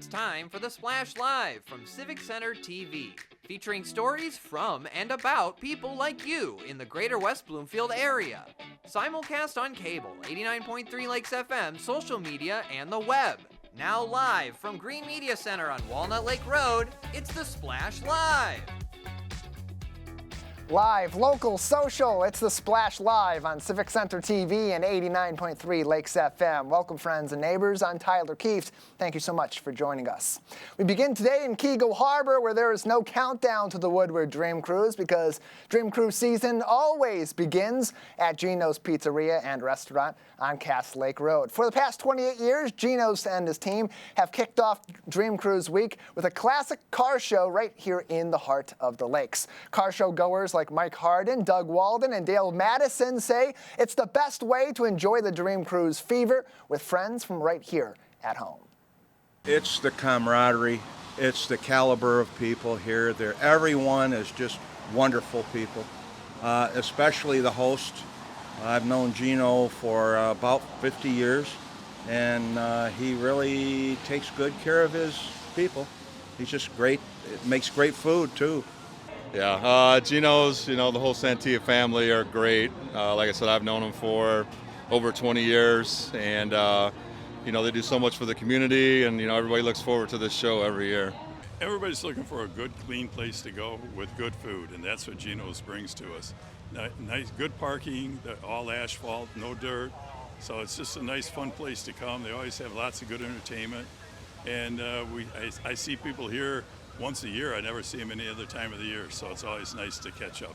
It's time for the Splash Live from Civic Center TV, featuring stories from and about people like you in the greater West Bloomfield area. Simulcast on cable, 89.3 Lakes FM, social media, and the web. Now live from Green Media Center on Walnut Lake Road, it's the Splash Live. Live, local, social, it's the Splash Live on Civic Center TV and 89.3 Lakes FM. Welcome, friends and neighbors. I'm Tyler Keefe. Thank you so much for joining us. We begin today in Keego Harbor, where there is no countdown to the Woodward Dream Cruise because Dream Cruise season always begins at Gino's Pizzeria and Restaurant on Cass Lake Road. For the past 28 years, Gino's and his team have kicked off Dream Cruise Week with a classic car show right here in the heart of the lakes. Car show goers like Mike Harden, Doug Walden, and Dale Madison say it's the best way to enjoy the Dream Cruise fever with friends from right here at home. It's the camaraderie. It's the caliber of people here. Everyone is just wonderful people, especially the host. I've known Gino for about 50 years, and he really takes good care of his people. He's just great. It makes great food, too. Yeah, Gino's, the whole Santia family are great. Like I said, I've known them for over 20 years, and, they do so much for the community, and, everybody looks forward to this show every year. Everybody's looking for a good, clean place to go with good food, and that's what Gino's brings to us. Nice, good parking, all asphalt, no dirt, so it's just a nice, fun place to come. They always have lots of good entertainment, and I see people here once a year. I never see them any other time of the year, so it's always nice to catch up.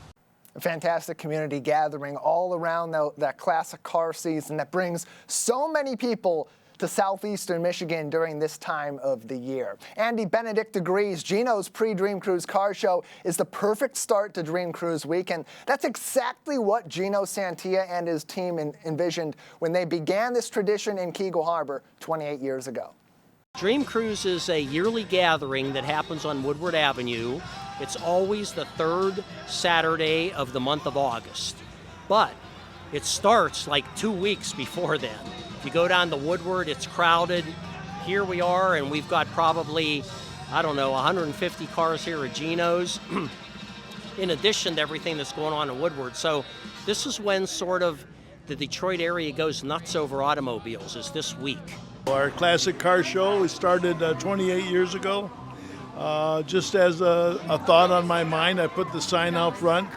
A fantastic community gathering all around that classic car season that brings so many people to southeastern Michigan during this time of the year. Andy Benedict agrees Gino's pre-Dream Cruise car show is the perfect start to Dream Cruise Week, and that's exactly what Gino Santia and his team envisioned when they began this tradition in Keego Harbor 28 years ago. Dream Cruise is a yearly gathering that happens on Woodward Avenue. It's always the third Saturday of the month of August, but it starts like 2 weeks before then. If you go down to Woodward, it's crowded. Here we are, and we've got probably, 150 cars here at Gino's, in addition to everything that's going on in Woodward. So this is when sort of the Detroit area goes nuts over automobiles, is this week. Our classic car show, we started 28 years ago. Just as a thought on my mind, I put the sign out front,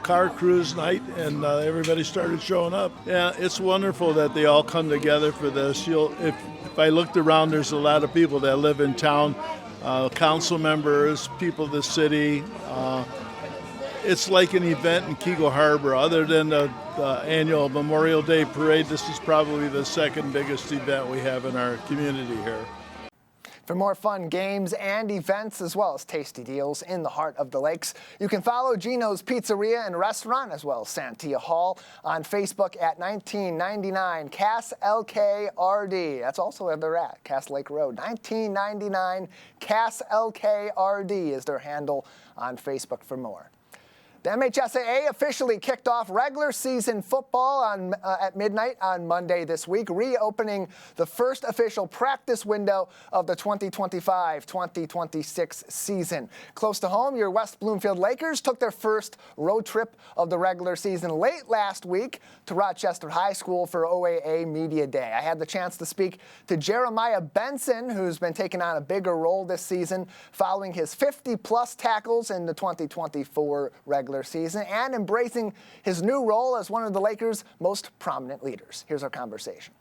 Car Cruise Night, and everybody started showing up. Yeah, it's wonderful that they all come together for this. If I looked around, there's a lot of people that live in town, council members, people of the city. It's like an event in Keego Harbor. Other than the annual Memorial Day Parade, this is probably the second biggest event we have in our community here. For more fun games and events, as well as tasty deals in the heart of the lakes, you can follow Gino's Pizzeria and Restaurant, as well as Santia Hall, on Facebook at 1999 Cass LKRD. That's also where they're at, Cass Lake Road. 1999 Cass LKRD is their handle on Facebook for more. The MHSAA officially kicked off regular season football at midnight on Monday this week, reopening the first official practice window of the 2025-2026 season. Close to home, your West Bloomfield Lakers took their first road trip of the regular season late last week to Rochester High School for OAA Media Day. I had the chance to speak to Jeremiah Benson, who's been taking on a bigger role this season following his 50-plus tackles in the 2024 regular season and embracing his new role as one of the Lakers' most prominent leaders. Here's our conversation.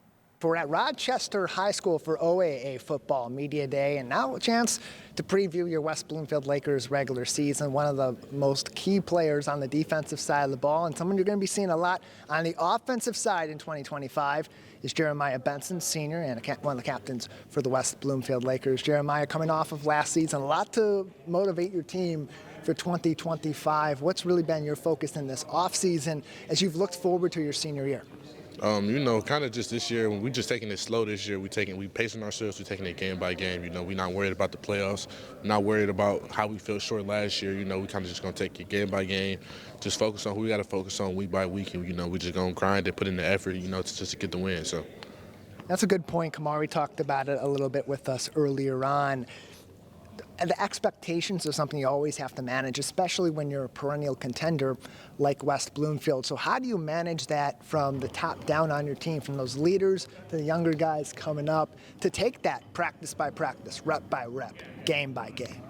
We're at Rochester High School for OAA Football Media Day, and now a chance to preview your West Bloomfield Lakers regular season. One of the most key players on the defensive side of the ball, and someone you're going to be seeing a lot on the offensive side in 2025 is Jeremiah Benson, senior and one of the captains for the West Bloomfield Lakers. Jeremiah, coming off of last season, a lot to motivate your team for 2025. What's really been your focus in this offseason as you've looked forward to your senior year? Kind of just this year, we just taking it slow this year. We pacing ourselves. We're taking it game by game. We're not worried about the playoffs. We're not worried about how we fell short last year. We kind of just going to take it game by game, just focus on who we got to focus on week by week. And, we're just going to grind and put in the effort, just to get the win. So. That's a good point. Kamari talked about it a little bit with us earlier on. The expectations are something you always have to manage, especially when you're a perennial contender like West Bloomfield. So how do you manage that from the top down on your team, from those leaders to the younger guys coming up, to take that practice by practice, rep by rep, game by game?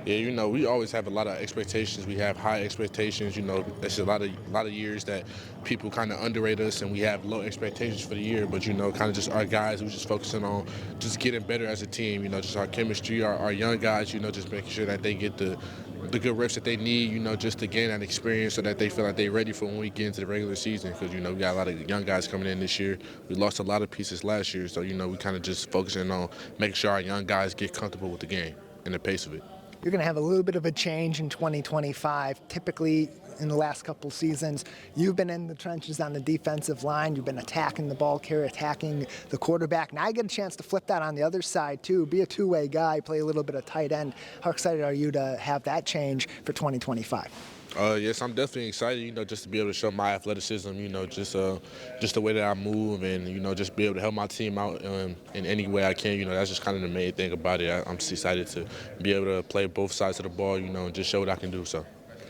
Yeah, we always have a lot of expectations. We have high expectations. There's a lot of years that people kind of underrate us, and we have low expectations for the year. But kind of just our guys, we're just focusing on just getting better as a team. Just our chemistry, our young guys. Just making sure that they get the good reps that they need. Just to gain that experience, so that they feel like they're ready for when we get into the regular season. Because we got a lot of young guys coming in this year. We lost a lot of pieces last year, so we kind of just focusing on making sure our young guys get comfortable with the game and the pace of it. You're going to have a little bit of a change in 2025. Typically, in the last couple seasons, you've been in the trenches on the defensive line. You've been attacking the ball carrier, attacking the quarterback. Now you get a chance to flip that on the other side, too. Be a two-way guy, play a little bit of tight end. How excited are you to have that change for 2025? Yes, I'm definitely excited, just to be able to show my athleticism, just the way that I move and, just be able to help my team out in any way I can. That's just kind of the main thing about it. I'm just excited to be able to play both sides of the ball, and just show what I can do. So.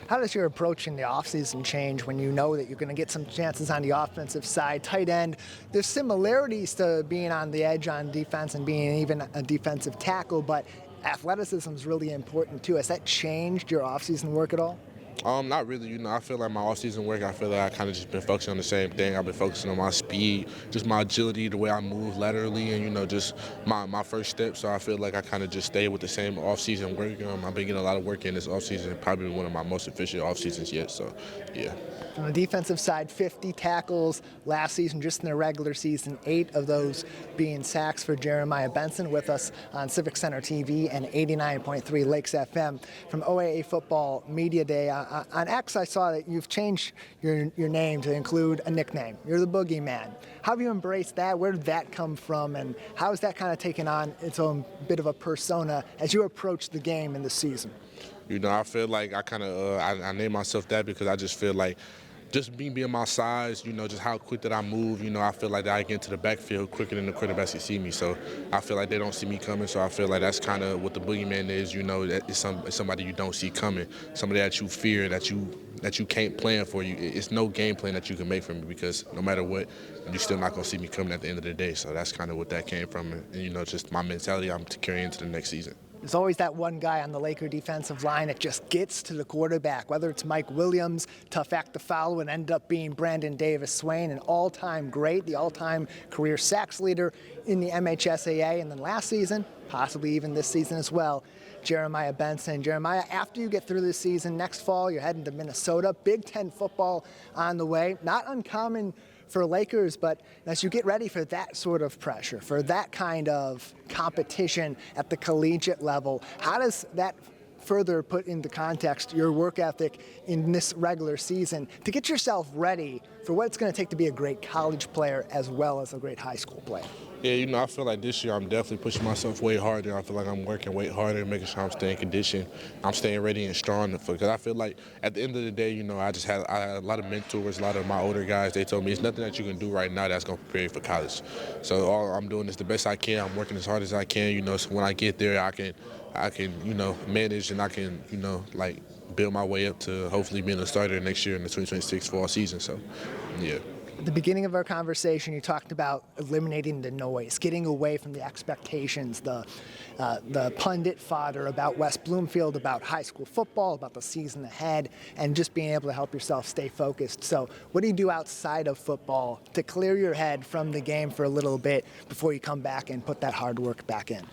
How does your approach in the offseason change when you know that you're going to get some chances on the offensive side? Tight end, there's similarities to being on the edge on defense and being even a defensive tackle, but athleticism is really important too. Has that changed your offseason work at all? Not really. I feel like my off-season work, I feel like I kind of just been focusing on the same thing. I've been focusing on my speed, just my agility, the way I move laterally, and, just my first step. So I feel like I kind of just stay with the same off-season work. I've been getting a lot of work in this off-season, probably one of my most efficient off-seasons yet. So, yeah. On the defensive side, 50 tackles last season, just in the regular season, 8 of those being sacks for Jeremiah Benson, with us on Civic Center TV and 89.3 Lakes FM. From OAA Football Media Day, on X, I saw that you've changed your name to include a nickname. You're the Boogeyman. How have you embraced that? Where did that come from? And how has that kind of taken on its own bit of a persona as you approach the game in the season? I feel like I kind of I named myself that because I just feel like just me being my size, just how quick that I move, I feel like that I get into the backfield quicker than the quarterbacks can see me. So I feel like they don't see me coming. So I feel like that's kind of what the boogeyman is, that it's somebody you don't see coming, somebody that you fear, that you can't plan for you. It's no game plan that you can make for me because no matter what, you're still not going to see me coming at the end of the day. So that's kind of what that came from. And, just my mentality I'm carrying into the next season. There's always that one guy on the Laker defensive line that just gets to the quarterback, whether it's Mike Williams, tough act to follow, and ended up being Brandon Davis-Swain, an all-time great, the all-time career sacks leader in the MHSAA, and then last season, possibly even this season as well, Jeremiah Benson. Jeremiah, after you get through this season, next fall you're heading to Minnesota, Big Ten football on the way. Not uncommon for Lakers, but as you get ready for that sort of pressure, for that kind of competition at the collegiate level, how does that further put into context your work ethic in this regular season to get yourself ready for what it's going to take to be a great college player as well as a great high school player? Yeah, I feel like this year I'm definitely pushing myself way harder. I feel like I'm working way harder, making sure I'm staying conditioned. I'm staying ready and strong. Because I feel like at the end of the day, I had a lot of mentors, a lot of my older guys. They told me it's nothing that you can do right now that's going to prepare you for college. So all I'm doing is the best I can. I'm working as hard as I can, so when I get there, I can manage and I can, build my way up to hopefully being a starter next year in the 2026 fall season. So, yeah. At the beginning of our conversation, you talked about eliminating the noise, getting away from the expectations, the pundit fodder about West Bloomfield, about high school football, about the season ahead, and just being able to help yourself stay focused. So what do you do outside of football to clear your head from the game for a little bit before you come back and put that hard work back in?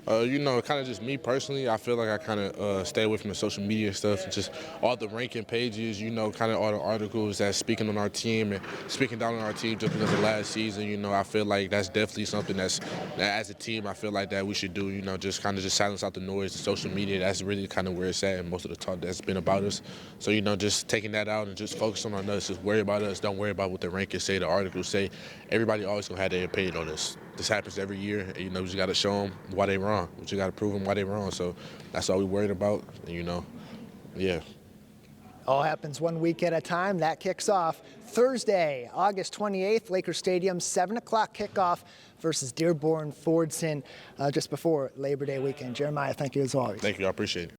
Kind of just me personally, I feel like I kind of stay away from the social media stuff and just all the ranking pages, kind of all the articles that's speaking on our team and speaking down on our team just because of last season. I feel like that's definitely something that as a team, I feel like that we should do, just kind of just silence out the noise, the social media. That's really kind of where it's at and most of the talk that's been about us. So, just taking that out and just focusing on us, just worry about us, don't worry about what the rankings say, the articles say. Everybody always going to have their opinion on this. This happens every year. And, we just got to show them why they wrong. We just got to prove them why they wrong. So that's all we worried about. And, yeah. All happens 1 week at a time. That kicks off Thursday, August 28th, Lakers Stadium, 7 o'clock kickoff versus Dearborn Fordson just before Labor Day weekend. Jeremiah, thank you as always. Thank you. I appreciate it.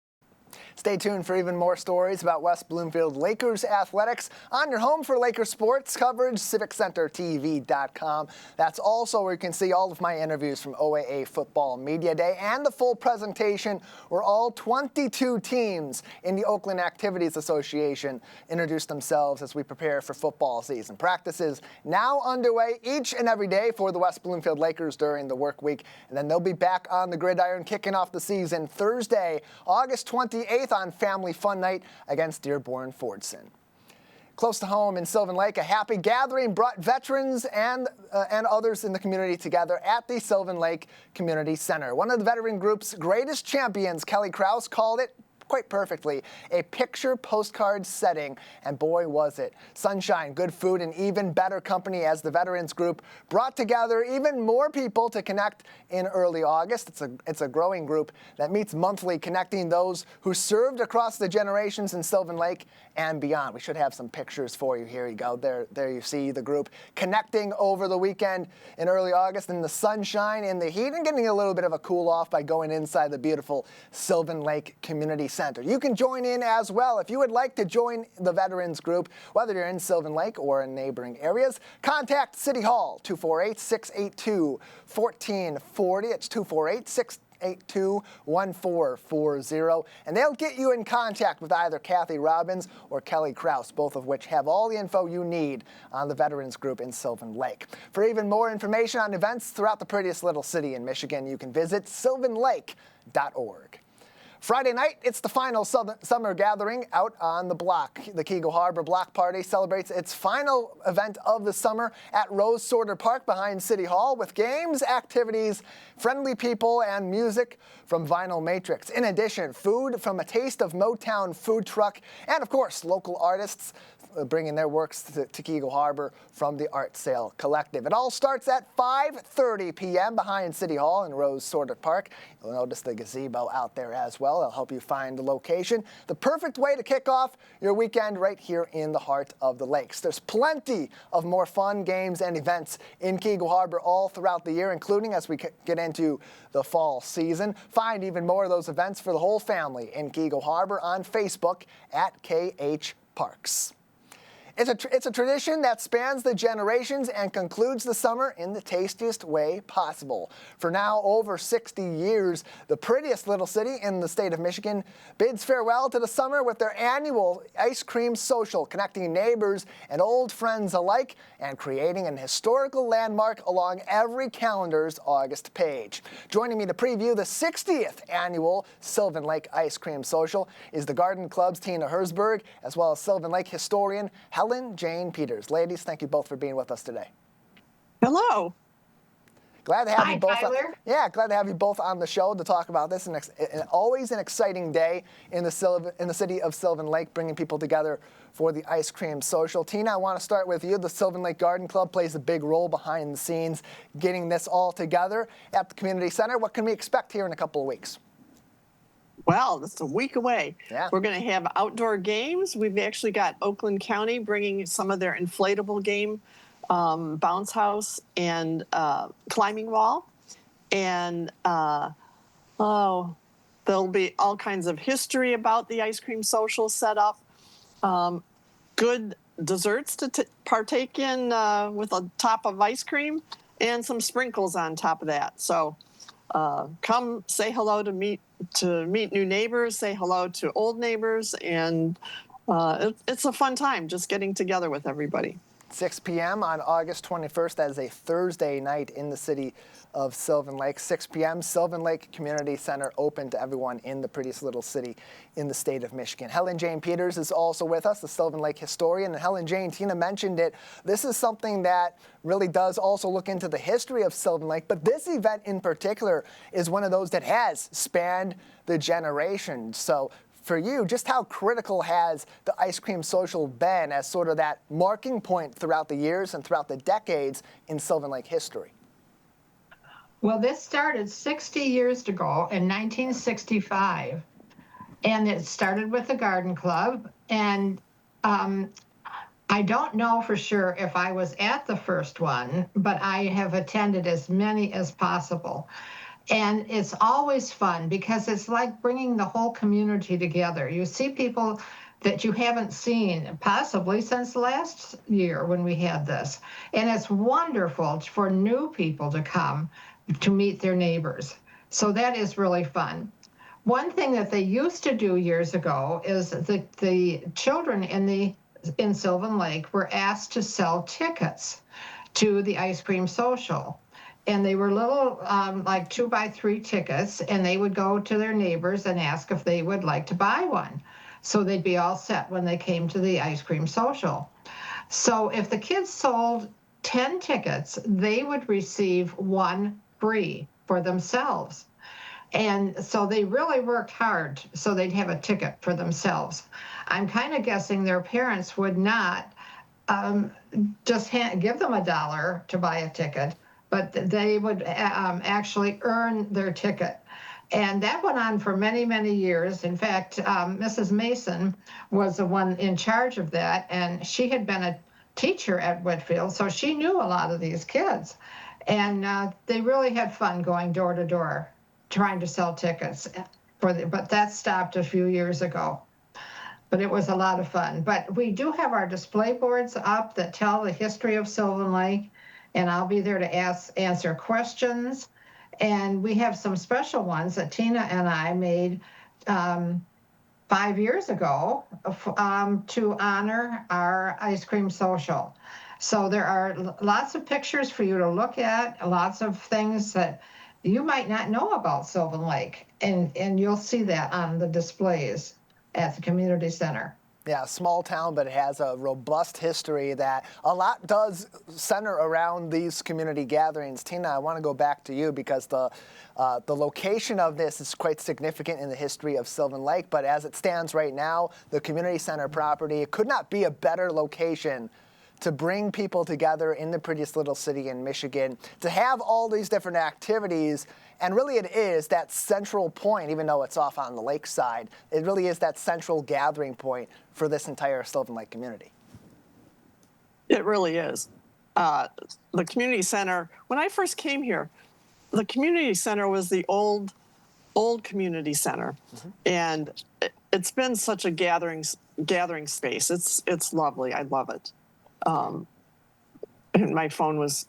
Stay tuned for even more stories about West Bloomfield Lakers athletics on your home for Lakers sports coverage, CivicCenterTV.com. That's also where you can see all of my interviews from OAA Football Media Day and the full presentation where all 22 teams in the Oakland Activities Association introduce themselves as we prepare for football season. Practices now underway each and every day for the West Bloomfield Lakers during the work week, and then they'll be back on the gridiron kicking off the season Thursday, August 28th on Family Fun Night against Dearborn Fordson. Close to home in Sylvan Lake, a happy gathering brought veterans and others in the community together at the Sylvan Lake Community Center. One of the veteran group's greatest champions, Kelly Krause, called it quite perfectly a picture postcard setting, and boy was it. Sunshine, good food, and even better company as the veterans group brought together even more people to connect in early August. It's a growing group that meets monthly, connecting those who served across the generations in Sylvan Lake and beyond. We should have some pictures for you. Here you go. There you see the group connecting over the weekend in early August in the sunshine, in the heat, and getting a little bit of a cool off by going inside the beautiful Sylvan Lake Community Center. You can join in as well. If you would like to join the veterans group, whether you're in Sylvan Lake or in neighboring areas, contact City Hall, 248-682-1440. It's 248-682-1440, and they'll get you in contact with either Kathy Robbins or Kelly Krause, both of which have all the info you need on the veterans group in Sylvan Lake. For even more information on events throughout the prettiest little city in Michigan, you can visit sylvanlake.org. Friday night, it's the final summer gathering out on the block. The Keego Harbor Block Party celebrates its final event of the summer at Rose Sorter Park behind City Hall with games, activities, friendly people, and music from Vinyl Matrix. In addition, food from a Taste of Motown food truck, and of course, local artists bringing their works to Keego Harbor from the Art Sale Collective. It all starts at 5:30 p.m. behind City Hall in Rose Sorter Park. You'll notice the gazebo out there as well. It'll help you find the location. The perfect way to kick off your weekend right here in the heart of the lakes. There's plenty of more fun games and events in Keego Harbor all throughout the year, including as we get into the fall season. Find even more of those events for the whole family in Keego Harbor on Facebook at KH Parks. It's a tradition that spans the generations and concludes the summer in the tastiest way possible. For now over 60 years, the prettiest little city in the state of Michigan bids farewell to the summer with their annual ice cream social, connecting neighbors and old friends alike and creating an historical landmark along every calendar's August page. Joining me to preview the 60th annual Sylvan Lake Ice Cream Social is the Garden Club's Tina Herzberg, as well as Sylvan Lake historian Helen Jane Peters. Ladies, thank you both for being with us today. Hello. Glad to have you both. Tyler. Glad to have you both on the show to talk about this. And always an exciting day in the city of Sylvan Lake, bringing people together for the ice cream social. Tina, I want to start with you. The Sylvan Lake Garden Club plays a big role behind the scenes, getting this all together at the community center. What can we expect here in a couple of weeks? Well, it's a week away. Yeah. We're going to have outdoor games. We've actually got Oakland County bringing some of their inflatable game, bounce house and climbing wall. And there'll be all kinds of history about the ice cream social set up. Good desserts to partake in with a top of ice cream and some sprinkles on top of that. So come say hello to meet new neighbors, say hello to old neighbors, and it's a fun time just getting together with everybody. 6 p.m. on August 21st. That is a Thursday night in the city of Sylvan Lake. 6 p.m. Sylvan Lake Community Center open to everyone in the prettiest little city in the state of Michigan. Helen Jane Peters is also with us, the Sylvan Lake historian. And Helen Jane, Tina mentioned it. This is something that really does also look into the history of Sylvan Lake. But this event in particular is one of those that has spanned the generations. So for you, just how critical has the ice cream social been as sort of that marking point throughout the years and throughout the decades in Sylvan Lake history? Well, this started 60 years ago in 1965, and it started with the Garden Club. And I don't know for sure if I was at the first one, but I have attended as many as possible. And it's always fun because it's like bringing the whole community together. You see people that you haven't seen possibly since last year when we had this. And it's wonderful for new people to come to meet their neighbors. So that is really fun. One thing that they used to do years ago is the children in Sylvan Lake were asked to sell tickets to the ice cream social. And they were little, like 2x3 tickets, and they would go to their neighbors and ask if they would like to buy one. So they'd be all set when they came to the ice cream social. So if the kids sold 10 tickets, they would receive one free for themselves. And so they really worked hard so they'd have a ticket for themselves. I'm kind of guessing their parents would not just give them $1 to buy a ticket, but they would actually earn their ticket. And that went on for many, many years. In fact, Mrs. Mason was the one in charge of that, and she had been a teacher at Whitfield, so she knew a lot of these kids. And they really had fun going door to door, trying to sell tickets. But that stopped a few years ago. But it was a lot of fun. But we do have our display boards up that tell the history of Sylvan Lake, and I'll be there to answer questions. And we have some special ones that Tina and I made 5 years ago to honor our ice cream social. So there are lots of pictures for you to look at, lots of things that you might not know about Sylvan Lake, and you'll see that on the displays at the community center. Yeah, small town, but it has a robust history that a lot does center around these community gatherings. Tina, I want to go back to you because the location of this is quite significant in the history of Sylvan Lake, but as it stands right now, the community center property, it could not be a better location to bring people together in the prettiest little city in Michigan, to have all these different activities. And really it is that central point, even though it's off on the lakeside, it really is that central gathering point for this entire Sylvan Lake community. It really is. The community center, when I first came here, the community center was the old community center. Mm-hmm. And it's been such a gathering space. It's lovely. I love it. And my phone was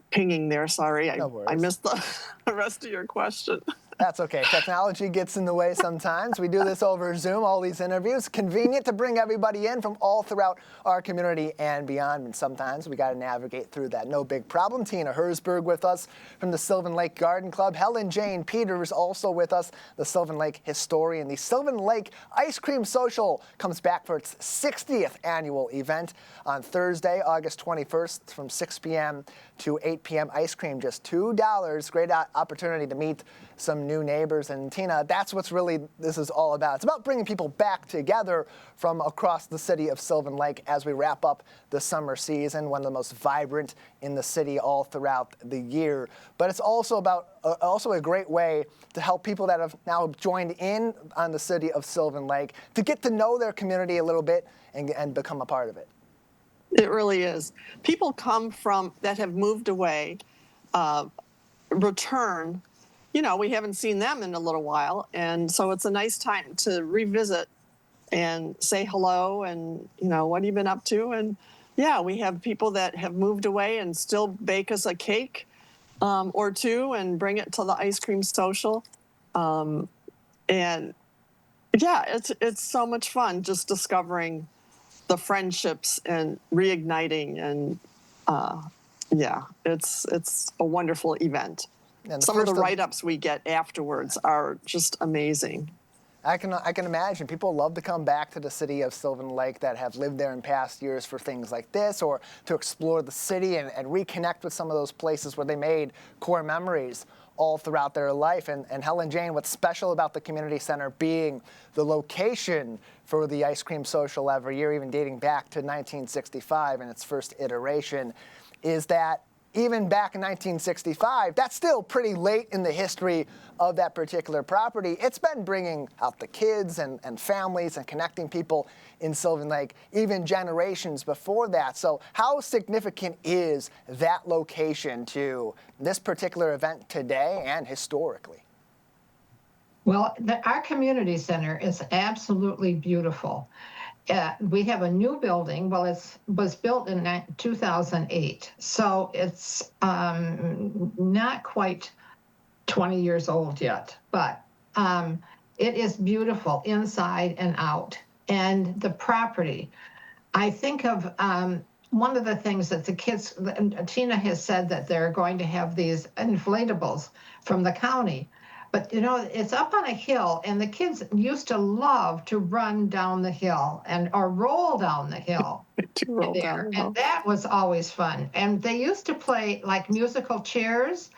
pinging there. Sorry, I missed the rest of your question. That's okay. Technology gets in the way sometimes. We do this over Zoom, all these interviews. Convenient to bring everybody in from all throughout our community and beyond. And sometimes we got to navigate through that. No big problem. Tina Herzberg with us from the Sylvan Lake Garden Club. Helen Jane Peters also with us, the Sylvan Lake historian. The Sylvan Lake Ice Cream Social comes back for its 60th annual event on Thursday, August 21st from 6 p.m. to 8 p.m. Ice cream, just $2. Great opportunity to meet some new neighbors. And Tina, that's what's really this is all about. It's about bringing people back together from across the city of Sylvan Lake as we wrap up the summer season, one of the most vibrant in the city all throughout the year. But it's also about also a great way to help people that have now joined in on the city of Sylvan Lake to get to know their community a little bit and become a part of it. It really is. People come from that have moved away, return. You know, we haven't seen them in a little while, and so it's a nice time to revisit and say hello and, you know, what have you been up to? And yeah, we have people that have moved away and still bake us a cake or two and bring it to the ice cream social. And yeah, it's so much fun just discovering the friendships and reigniting, and yeah, it's a wonderful event. Some of the write-ups we get afterwards are just amazing. I can imagine people love to come back to the city of Sylvan Lake that have lived there in past years for things like this, or to explore the city and reconnect with some of those places where they made core memories all throughout their life. And Helen Jane, what's special about the community center being the location for the ice cream social every year, even dating back to 1965 in its first iteration, is that even back in 1965, that's still pretty late in the history of that particular property. It's been bringing out the kids and families and connecting people in Sylvan Lake, even generations before that. So how significant is that location to this particular event today and historically? Well, our community center is absolutely beautiful. We have a new building. Well, it was built in 2008, so it's not quite 20 years old yet, but it is beautiful inside and out. And the property, I think of one of the things that the kids, Tina has said that they're going to have these inflatables from the county. But, you know, it's up on a hill, and the kids used to love to run down the hill or roll down the hill. And that was always fun. And they used to play like musical chairs,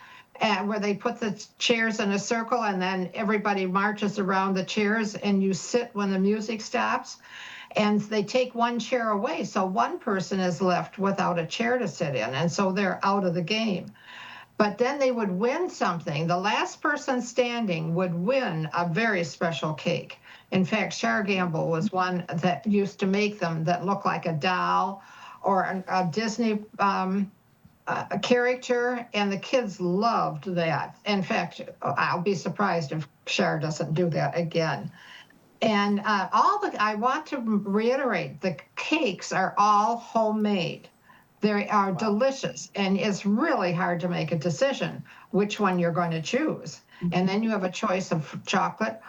where they put the chairs in a circle, and then everybody marches around the chairs, and you sit when the music stops. And they take one chair away, so one person is left without a chair to sit in, and so they're out of the game. But then they would win something. The last person standing would win a very special cake. In fact, Char Gamble was one that used to make them that looked like a doll or a Disney a character, and the kids loved that. In fact, I'll be surprised if Char doesn't do that again. And I want to reiterate, the cakes are all homemade. They are delicious, and it's really hard to make a decision which one you're going to choose. And then you have a choice of chocolate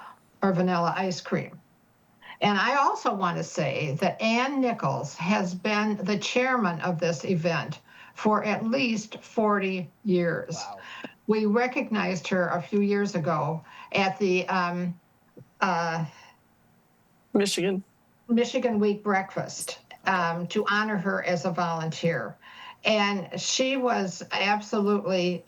or vanilla ice cream. And I also want to say that Ann Nichols has been the chairman of this event for at least 40 years. Wow. We recognized her a few years ago at the Michigan Week breakfast. To honor her as a volunteer. And she was absolutely,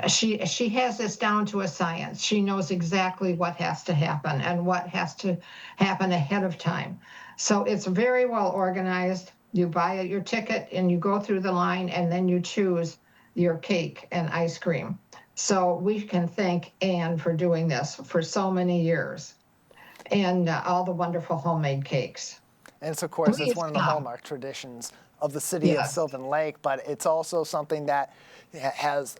she has this down to a science. She knows exactly what has to happen and what has to happen ahead of time. So it's very well organized. You buy your ticket and you go through the line, and then you choose your cake and ice cream. So we can thank Anne for doing this for so many years, and all the wonderful homemade cakes. And it's, of course, it's one of the hallmark traditions of the city of Sylvan Lake, but it's also something that has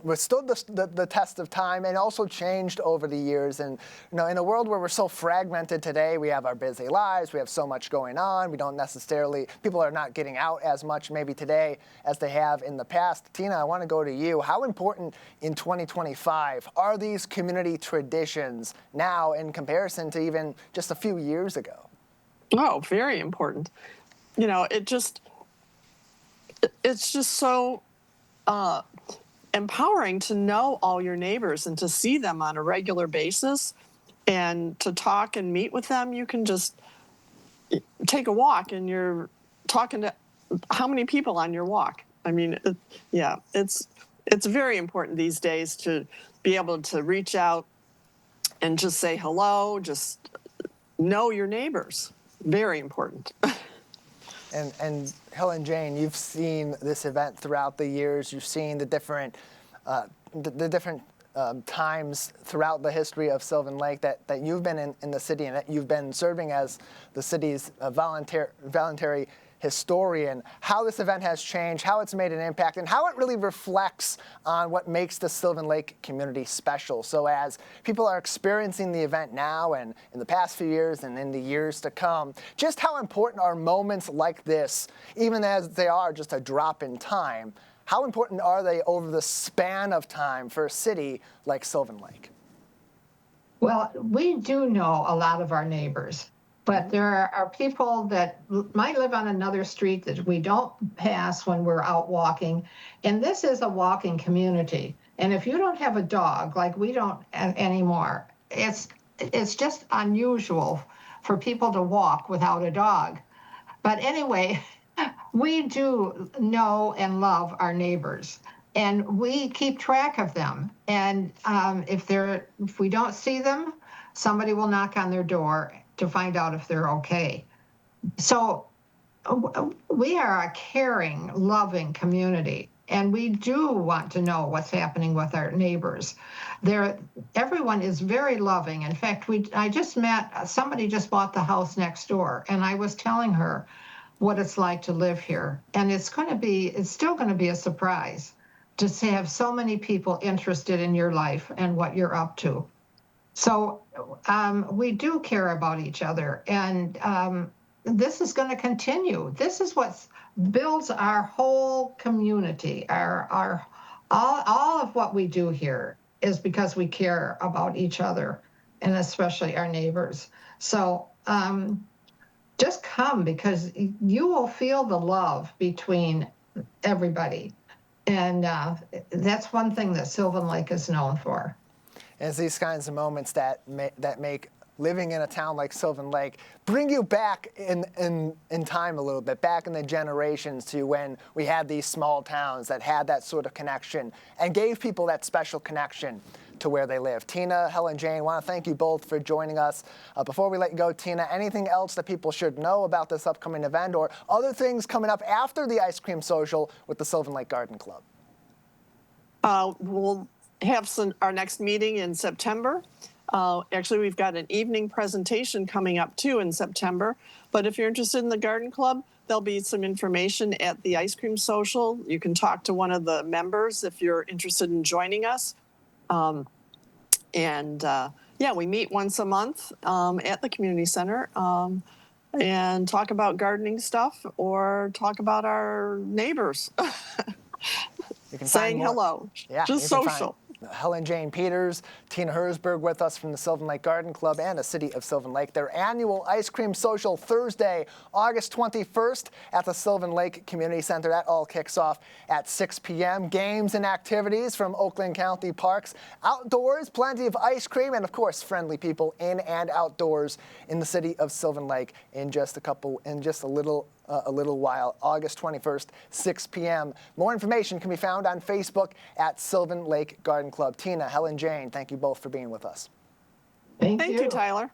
withstood the test of time and also changed over the years. And you know, in a world where we're so fragmented today, we have our busy lives, we have so much going on, we don't necessarily, people are not getting out as much maybe today as they have in the past. Tina, I want to go to you. How important in 2025 are these community traditions now in comparison to even just a few years ago? Oh, very important. You know, it's just so empowering to know all your neighbors and to see them on a regular basis and to talk and meet with them. You can just take a walk and you're talking to how many people on your walk. I mean, it's very important these days to be able to reach out and just say hello, just know your neighbors. Very important. And Helen Jane, you've seen this event throughout the years. You've seen the different times throughout the history of Sylvan Lake that you've been in the city, and that you've been serving as the city's voluntary historian. How this event has changed, how it's made an impact, and how it really reflects on what makes the Sylvan Lake community special. So as people are experiencing the event now and in the past few years and in the years to come, just how important are moments like this, even as they are just a drop in time, how important are they over the span of time for a city like Sylvan Lake? Well, we do know a lot of our neighbors. But there are people that might live on another street that we don't pass when we're out walking. And this is a walking community. And if you don't have a dog, like we don't anymore, it's just unusual for people to walk without a dog. But anyway, we do know and love our neighbors. And we keep track of them. And if we don't see them, somebody will knock on their door to find out if they're okay. So we are a caring, loving community, and we do want to know what's happening with our neighbors. Everyone is very loving. In fact, I just met somebody just bought the house next door, and I was telling her what it's like to live here, and it's still going to be a surprise to have so many people interested in your life and what you're up to. So we do care about each other, and this is going to continue. This is what builds our whole community. All of what we do here is because we care about each other, and especially our neighbors. So just come, because you will feel the love between everybody. And that's one thing that Sylvan Lake is known for. It's these kinds of moments that make living in a town like Sylvan Lake bring you back in time a little bit, back in the generations to when we had these small towns that had that sort of connection and gave people that special connection to where they live. Tina, Helen, Jane, I want to thank you both for joining us. Before we let you go, Tina, anything else that people should know about this upcoming event or other things coming up after the ice cream social with the Sylvan Lake Garden Club? We'll have our next meeting in September. Actually, we've got an evening presentation coming up too in September. But if you're interested in the Garden Club, there'll be some information at the ice cream social. You can talk to one of the members if you're interested in joining us. Yeah, we meet once a month at the community center and talk about gardening stuff or talk about our neighbors. You can saying hello. Yeah, just social. Helen Jane Peters, Tina Herzberg with us from the Sylvan Lake Garden Club and the City of Sylvan Lake. Their annual ice cream social Thursday, August 21st at the Sylvan Lake Community Center. That all kicks off at 6 p.m. Games and activities from Oakland County Parks. Outdoors, plenty of ice cream, and of course, friendly people in and outdoors in the City of Sylvan Lake in just a little while, August 21st, 6 p.m. More information can be found on Facebook at Sylvan Lake Garden Club. Tina, Helen, Jane, thank you both for being with us. Thank you, Tyler.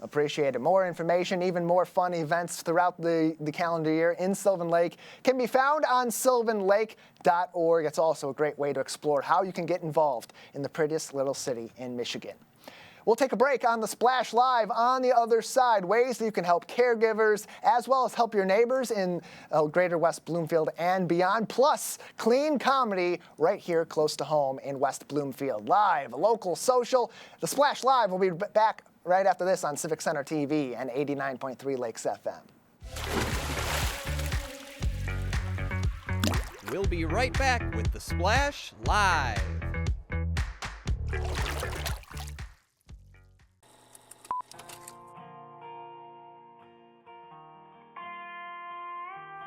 Appreciate it. More information, even more fun events throughout the calendar year in Sylvan Lake can be found on sylvanlake.org. It's also a great way to explore how you can get involved in the prettiest little city in Michigan. We'll take a break on the Splash Live. On the other side, ways that you can help caregivers as well as help your neighbors in greater West Bloomfield and beyond, plus clean comedy right here close to home in West Bloomfield. Live, local, social. The Splash Live will be back right after this on Civic Center TV and 89.3 Lakes FM. We'll be right back with the Splash Live.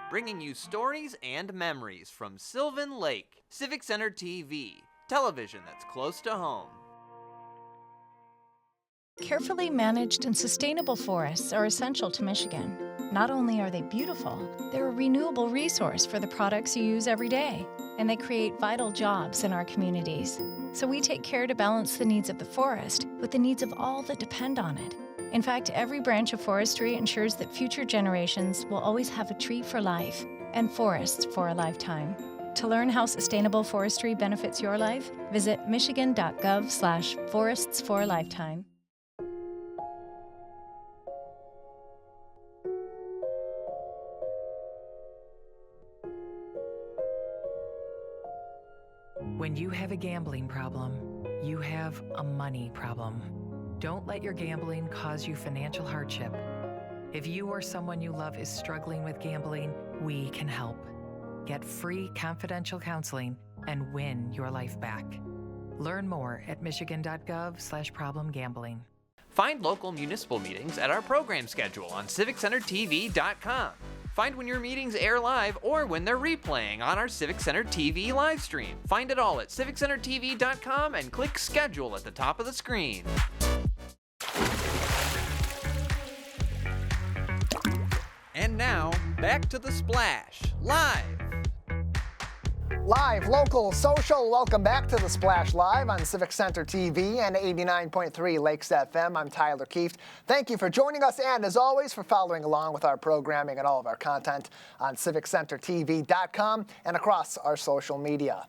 Bringing you stories and memories from Sylvan Lake, Civic Center TV, television that's close to home. Carefully managed and sustainable forests are essential to Michigan. Not only are they beautiful, they're a renewable resource for the products you use every day, and they create vital jobs in our communities. So we take care to balance the needs of the forest with the needs of all that depend on it. In fact, every branch of forestry ensures that future generations will always have a tree for life and forests for a lifetime. To learn how sustainable forestry benefits your life, visit michigan.gov/forests for a lifetime. When you have a gambling problem, you have a money problem. Don't let your gambling cause you financial hardship. If you or someone you love is struggling with gambling, we can help. Get free confidential counseling and win your life back. Learn more at michigan.gov/problemgambling. Find local municipal meetings at our program schedule on civiccentertv.com. Find when your meetings air live or when they're replaying on our Civic Center TV live stream. Find it all at civiccentertv.com and click schedule at the top of the screen. And now, back to the Splash, live. Live, local, social, welcome back to the Splash Live on Civic Center TV and 89.3 Lakes FM. I'm Tyler Kieft. Thank you for joining us and, as always, for following along with our programming and all of our content on civiccentertv.com and across our social media.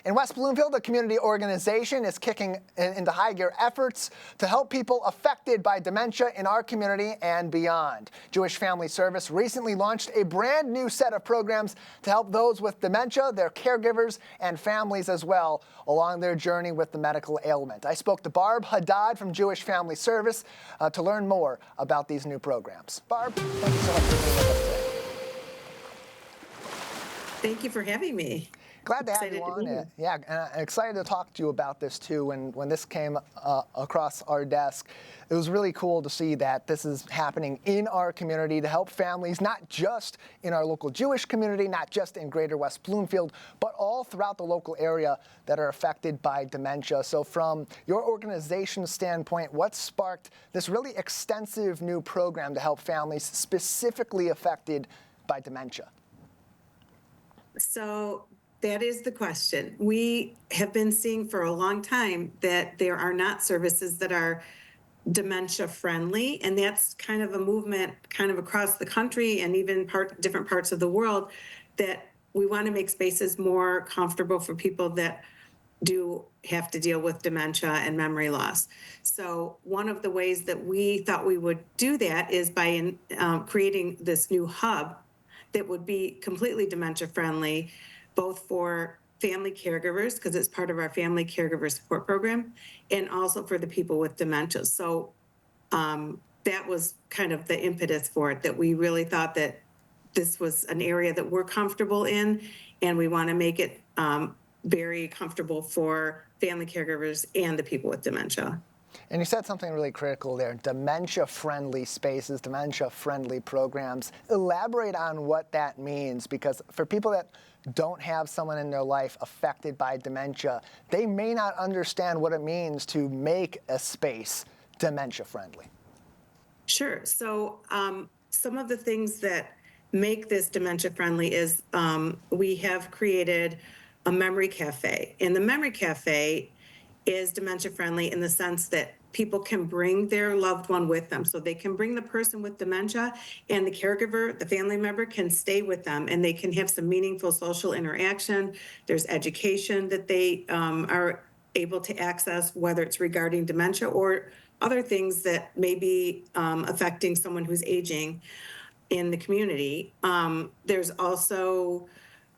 In West Bloomfield, the community organization is kicking into high gear efforts to help people affected by dementia in our community and beyond. Jewish Family Service recently launched a brand new set of programs to help those with dementia, their caregivers, and families as well along their journey with the medical ailment. I spoke to Barb Haddad from Jewish Family Service to learn more about these new programs. Barb, thank you so much for being with us today. Thank you for having me. Glad to have you on. Yeah, and I'm excited to talk to you about this too. When this came across our desk, it was really cool to see that this is happening in our community to help families, not just in our local Jewish community, not just in greater West Bloomfield, but all throughout the local area that are affected by dementia. So from your organization's standpoint, what sparked this really extensive new program to help families specifically affected by dementia? So that is the question. We have been seeing for a long time that there are not services that are dementia friendly, and that's kind of a movement kind of across the country and even different parts of the world, that we want to make spaces more comfortable for people that do have to deal with dementia and memory loss. So one of the ways that we thought we would do that is by creating this new hub that would be completely dementia friendly, both for family caregivers, because it's part of our family caregiver support program, and also for the people with dementia. So that was kind of the impetus for it, that we really thought that this was an area that we're comfortable in, and we want to make it very comfortable for family caregivers and the people with dementia. And you said something really critical there, dementia-friendly spaces, dementia-friendly programs. Elaborate on what that means, because for people that don't have someone in their life affected by dementia, they may not understand what it means to make a space dementia-friendly. Sure. So some of the things that make this dementia-friendly is we have created a memory cafe. And the memory cafe is dementia friendly in the sense that people can bring their loved one with them. So they can bring the person with dementia, and the caregiver, the family member, can stay with them, and they can have some meaningful social interaction. There's education that they are able to access, whether it's regarding dementia or other things that may be affecting someone who's aging in the community. There's also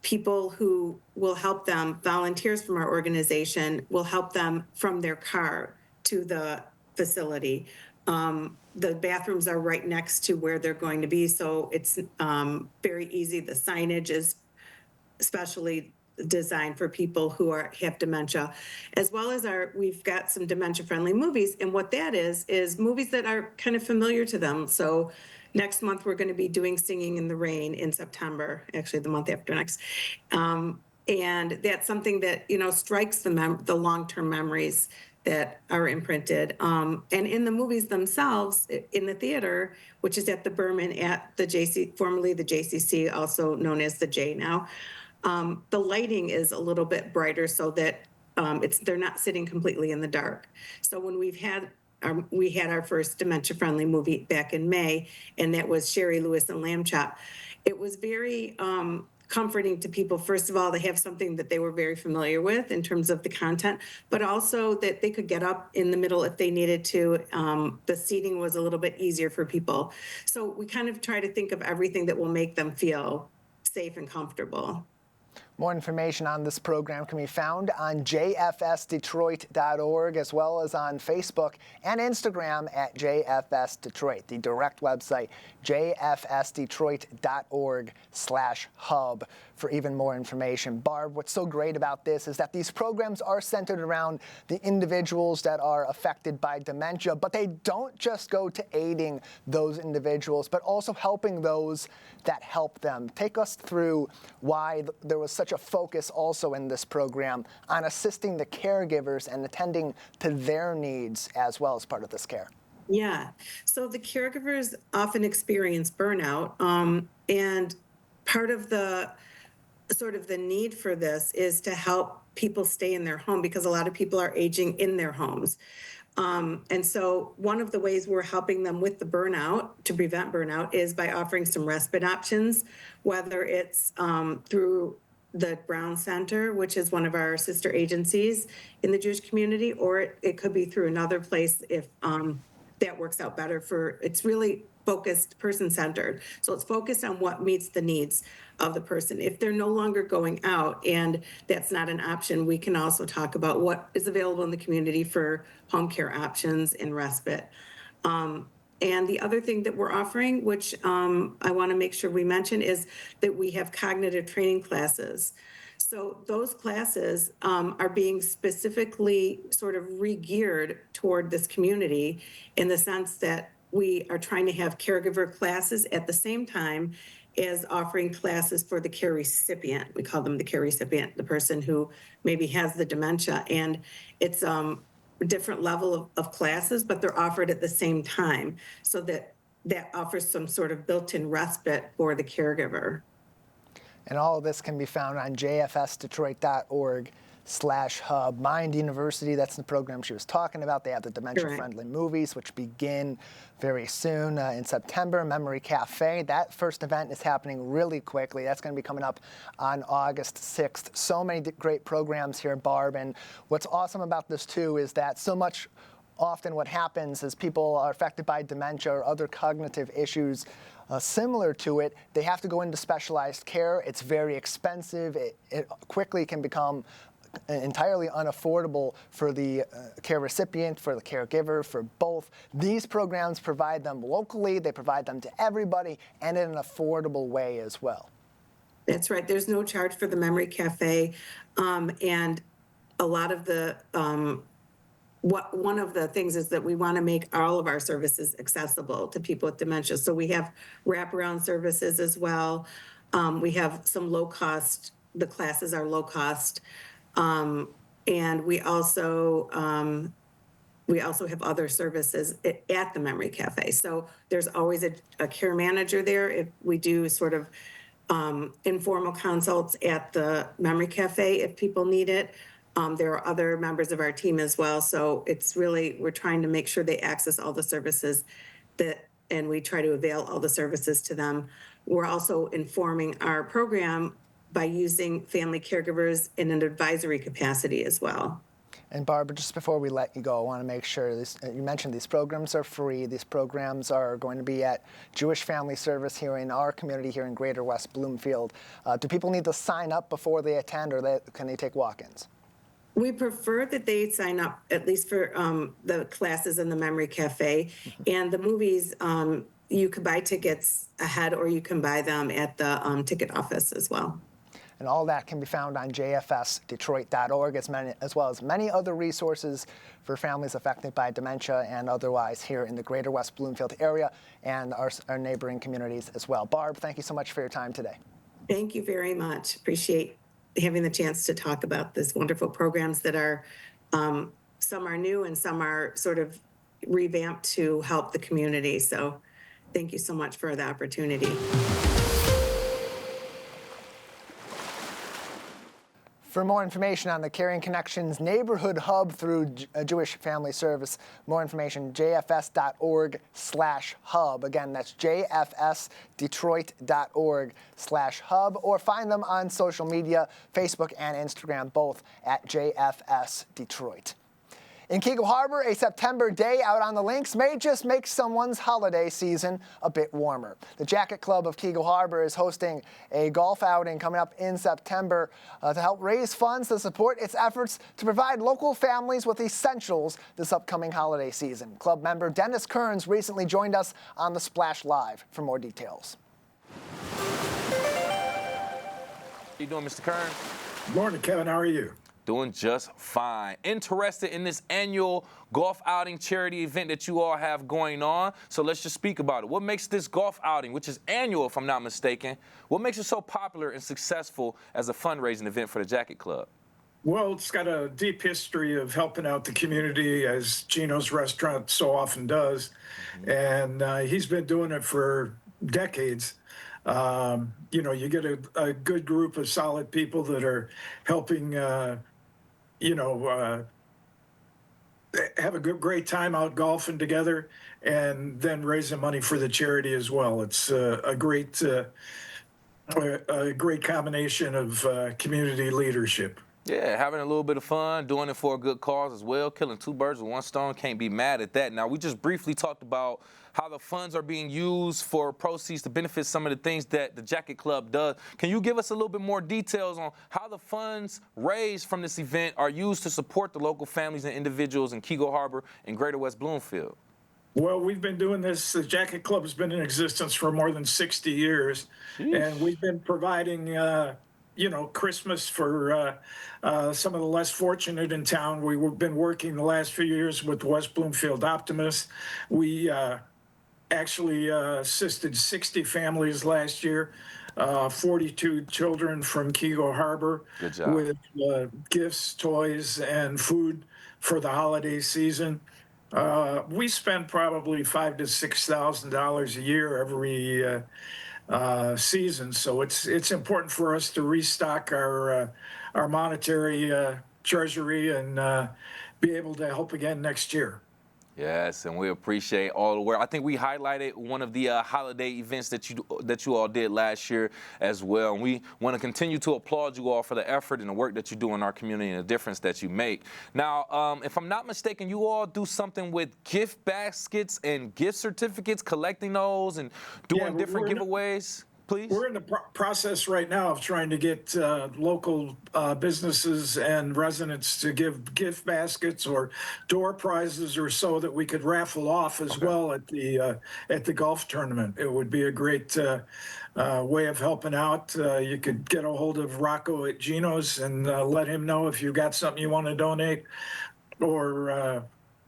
people who will help them, volunteers from our organization will help them from their car to the facility. The bathrooms are right next to where they're going to be, so it's very easy. The signage is especially designed for people who have dementia, as well as we've got some dementia-friendly movies, and what that is movies that are kind of familiar to them. So next month, we're going to be doing Singing in the Rain in September, actually the month after next. And that's something that, strikes the long-term memories that are imprinted. And in the movies themselves, in the theater, which is at the Berman at the formerly the JCC, also known as the J now, the lighting is a little bit brighter so that they're not sitting completely in the dark. So when we had our first dementia-friendly movie back in May, and that was Sherry Lewis and Lamb Chop. It was very comforting to people, first of all, to have something that they were very familiar with in terms of the content, but also that they could get up in the middle if they needed to. The seating was a little bit easier for people. So we kind of try to think of everything that will make them feel safe and comfortable. More information on this program can be found on jfsdetroit.org, as well as on Facebook and Instagram at jfsdetroit. The direct website, jfsdetroit.org/hub, for even more information. Barb, what's so great about this is that these programs are centered around the individuals that are affected by dementia, but they don't just go to aiding those individuals, but also helping those that help them. Take us through why there was such a focus also in this program on assisting the caregivers and attending to their needs as well as part of this care. Yeah, so the caregivers often experience burnout, and part of the sort of the need for this is to help people stay in their home because a lot of people are aging in their homes. And so one of the ways we're helping them with the burnout, to prevent burnout, is by offering some respite options, whether it's through the Brown Center, which is one of our sister agencies in the Jewish community, or it could be through another place if that works out better for, it's really focused, person-centered. So it's focused on what meets the needs of the person. If they're no longer going out and that's not an option, we can also talk about what is available in the community for home care options and respite. And the other thing that we're offering, which I want to make sure we mention, is that we have cognitive training classes. So those classes are being specifically sort of re-geared toward this community in the sense that we are trying to have caregiver classes at the same time as offering classes for the care recipient. We call them the care recipient, the person who maybe has the dementia. And it's a different level of classes, but they're offered at the same time so that offers some sort of built-in respite for the caregiver. And all of this can be found on jfsdetroit.org/hub. Mind University, that's the program she was talking about. They have the dementia-friendly movies, which begin very soon in September. Memory Cafe, that first event is happening really quickly. That's going to be coming up on August 6th. So many great programs here, Barb. And what's awesome about this, too, is that so much often what happens is people are affected by dementia or other cognitive issues similar to it. They have to go into specialized care. It's very expensive. It quickly can become entirely unaffordable for the care recipient, for the caregiver, for both. These programs provide them locally, they provide them to everybody, and in an affordable way as well. That's right. There's no charge for the Memory Cafe. And a lot of the one of the things is that we want to make all of our services accessible to people with dementia. So we have wraparound services as well. We have some low cost, the classes are low cost. And we also have other services at the Memory Cafe. So there's always a care manager there. If we do sort of informal consults at the Memory Cafe if people need it. There are other members of our team as well. So it's really, we're trying to make sure they access all the services and we try to avail all the services to them. We're also informing our program by using family caregivers in an advisory capacity as well. And Barbara, just before we let you go, I want to make sure you mentioned these programs are free. These programs are going to be at Jewish Family Service here in our community here in Greater West Bloomfield. Do people need to sign up before they attend, or can they take walk-ins? We prefer that they sign up at least for the classes in the Memory Cafe. And the movies, you can buy tickets ahead or you can buy them at the ticket office as well. And all that can be found on jfsdetroit.org, as well as many other resources for families affected by dementia and otherwise here in the Greater West Bloomfield area and our neighboring communities as well. Barb, thank you so much for your time today. Thank you very much. Appreciate having the chance to talk about these wonderful programs that are, some are new and some are sort of revamped to help the community. So thank you so much for the opportunity. For more information on the Caring Connections Neighborhood Hub through Jewish Family Service, more information, jfs.org/hub. Again, that's jfsdetroit.org/hub, or find them on social media, Facebook and Instagram, both at JFS Detroit. In Keego Harbor, a September day out on the links may just make someone's holiday season a bit warmer. The Jacket Club of Keego Harbor is hosting a golf outing coming up in September to help raise funds to support its efforts to provide local families with essentials this upcoming holiday season. Club member Dennis Kearns recently joined us on the Splash Live for more details. How you doing, Mr. Kearns? Good morning, Kevin. How are you? Doing just fine. Interested in this annual golf outing charity event that you all have going on. So let's just speak about it. What makes this golf outing, which is annual if I'm not mistaken, what makes it so popular and successful as a fundraising event for the Jacket Club? Well, it's got a deep history of helping out the community, as Gino's restaurant so often does. And he's been doing it for decades. You get a good group of solid people that are helping, have a great time out golfing together, and then raising money for the charity as well. It's a great combination of community leadership. Yeah, having a little bit of fun, doing it for a good cause as well, killing two birds with one stone, can't be mad at that. Now, we just briefly talked about how the funds are being used for proceeds to benefit some of the things that the Jacket Club does. Can you give us a little bit more details on how the funds raised from this event are used to support the local families and individuals in Keego Harbor and Greater West Bloomfield? Well, we've been doing this. The Jacket Club has been in existence for more than 60 years, and we've been providing Christmas for some of the less fortunate in town. We've been working the last few years with West Bloomfield Optimists. We actually assisted 60 families last year, 42 children from Keego Harbor with gifts, toys, and food for the holiday season. We spend probably $5,000 to $6,000 a year every season, so it's important for us to restock our monetary treasury and be able to help again next year. Yes, and we appreciate all the work. I think we highlighted one of the holiday events that you all did last year as well. And we want to continue to applaud you all for the effort and the work that you do in our community and the difference that you make. Now, if I'm not mistaken, you all do something with gift baskets and gift certificates, collecting those and doing different giveaways. Please? We're in the process right now of trying to get local businesses and residents to give gift baskets or door prizes or so that we could raffle off as well at the golf tournament. It would be a great way of helping out. You could get a hold of Rocco at Gino's and let him know if you've got something you want to donate, or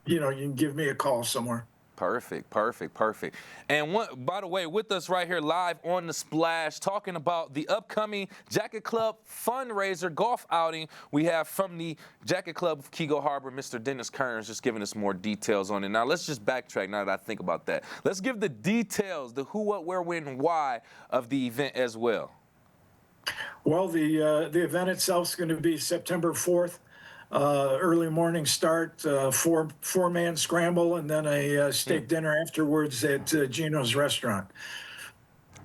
you can give me a call somewhere. Perfect, perfect, perfect. And by the way, with us right here live on The Splash, talking about the upcoming Jacket Club fundraiser golf outing, we have from the Jacket Club of Keego Harbor, Mr. Dennis Kearns, just giving us more details on it. Now, let's just backtrack now that I think about that. Let's give the details, the who, what, where, when, and why of the event as well. Well, the event itself is going to be September 4th. Early morning start, four-man scramble, and then a steak dinner afterwards at Gino's restaurant.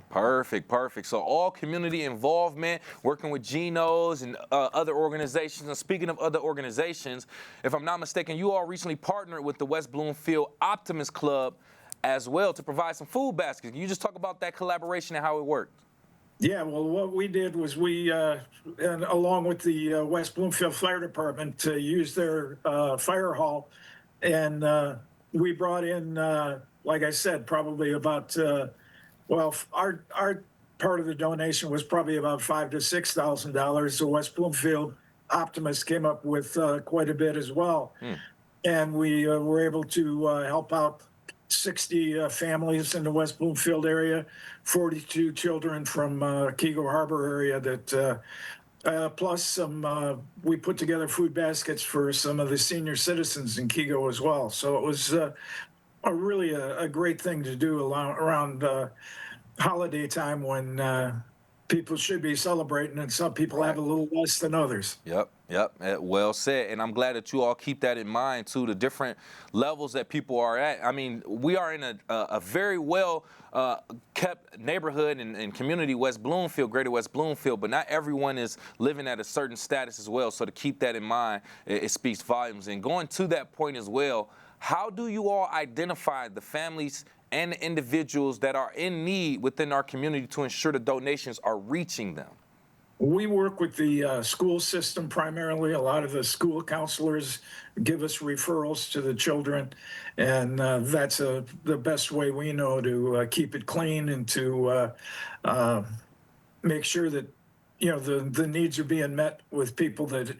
Perfect, perfect. So all community involvement, working with Gino's and other organizations. And speaking of other organizations, if I'm not mistaken, you all recently partnered with the West Bloomfield Optimist Club as well to provide some food baskets. Can you just talk about that collaboration and how it worked? Yeah, well, what we did was we, and along with the West Bloomfield Fire Department, used their fire hall, and we brought in, like I said, probably about, our part of the donation was probably about $5,000 to $6,000. The West Bloomfield Optimists came up with quite a bit as well, and we were able to help out 60 families in the West Bloomfield area, 42 children from Keego Harbor area that plus some, we put together food baskets for some of the senior citizens in Keego as well. So it was really a great thing to do around holiday time when people should be celebrating, and some people have a little less than others. Yep. Well said. And I'm glad that you all keep that in mind, too, the different levels that people are at. I mean, we are in a very well kept neighborhood and community, West Bloomfield, Greater West Bloomfield, but not everyone is living at a certain status as well. So to keep that in mind, it speaks volumes. And going to that point as well, how do you all identify the families and the individuals that are in need within our community to ensure the donations are reaching them? We work with the school system primarily. A lot of the school counselors give us referrals to the children, and that's the best way we know to keep it clean and to make sure that the needs are being met with people that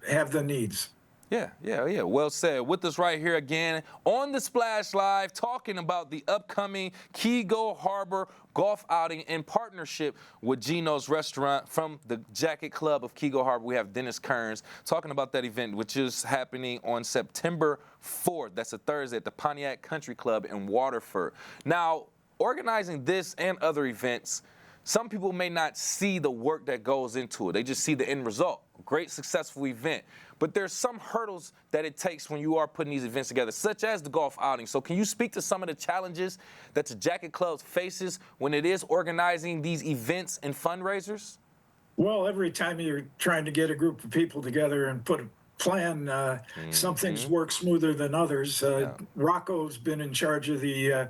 have the needs. Yeah. Well said. With us right here again on The Splash Live, talking about the upcoming Keego Harbor golf outing in partnership with Gino's Restaurant from the Jacket Club of Keego Harbor. We have Dennis Kearns talking about that event, which is happening on September 4th. That's a Thursday at the Pontiac Country Club in Waterford. Now, organizing this and other events, some people may not see the work that goes into it. They just see the end result. Great, successful event. But there's some hurdles that it takes when you are putting these events together, such as the golf outing. So can you speak to some of the challenges that the Jacket Club faces when it is organizing these events and fundraisers? Well, every time you're trying to get a group of people together and put a plan, some things work smoother than others. Rocco's been in charge of the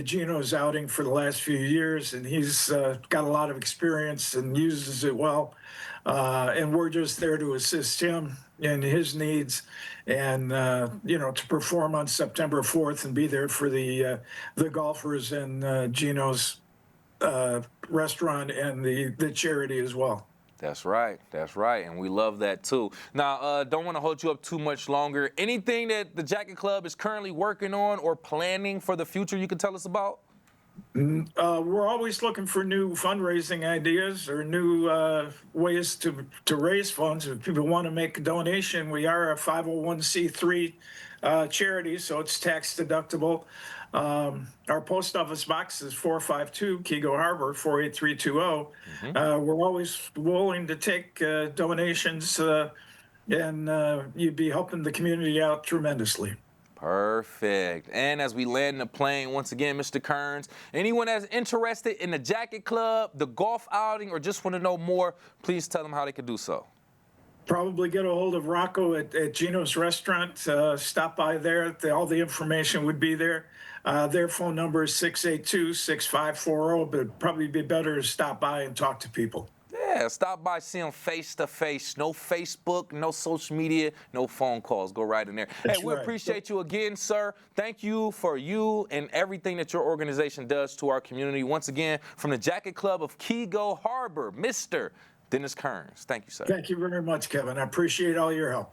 Geno's outing for the last few years, and he's got a lot of experience and uses it well. And we're just there to assist him in his needs, and to perform on September 4th and be there for the golfers and Geno's restaurant and the charity as well. That's right. That's right. And we love that too. Now, don't want to hold you up too much longer. Anything that the Jacket Club is currently working on or planning for the future you can tell us about? We're always looking for new fundraising ideas or new ways to raise funds. If people want to make a donation, we are a 501c3 charity, so it's tax deductible. Our post office box is 452 Keego Harbor 48320. We're always willing to take donations, and you'd be helping the community out tremendously. Perfect. And as we land the plane, once again, Mr. Kearns, anyone that's interested in the Jacket Club, the golf outing, or just want to know more, please tell them how they can do so. Probably get a hold of Rocco at Geno's restaurant. Stop by there. All the information would be there. Their phone number is 682-6540, but it'd probably be better to stop by and talk to people. Yeah, stop by, see them face to face. No Facebook, no social media, no phone calls. Go right in there. That's hey, we right. appreciate you again, sir. Thank you for you and everything that your organization does to our community. Once again, from the Jacket Club of Keego Harbor, Mr. Dennis Kearns. Thank you, sir. Thank you very much, Kevin. I appreciate all your help.